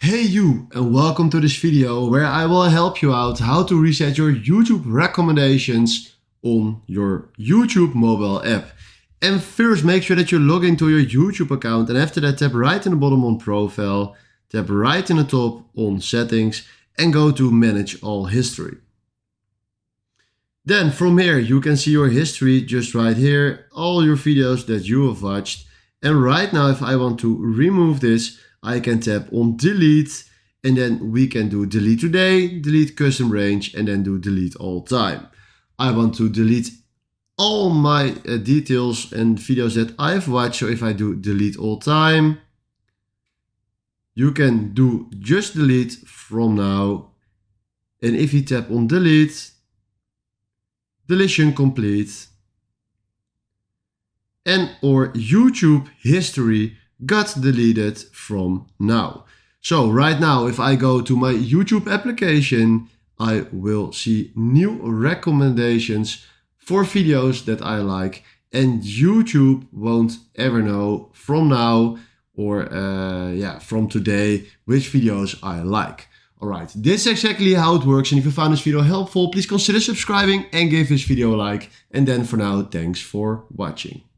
Hey you, and welcome to this video where I will help you out how to reset your YouTube recommendations on your YouTube mobile app. And first, make sure that you log into your YouTube account, and after that tap right in the bottom on Profile, tap right in the top on Settings and go to Manage All History. Then from here you can see your history just right here, all your videos that you have watched. And right now if I want to remove this, I can tap on delete, and then we can do delete today, delete custom range, and then do delete all time. I want to delete all my details and videos that I've watched. So if I do delete all time, you can do just delete from now. And if you tap on delete, deletion complete, and or YouTube history got deleted from now. So right now, if I go to my YouTube application, I will see new recommendations for videos that I like, and YouTube won't ever know from now or from today which videos I like. Alright, this is exactly how it works, and if you found this video helpful, please consider subscribing and give this video a like. And then for now, thanks for watching.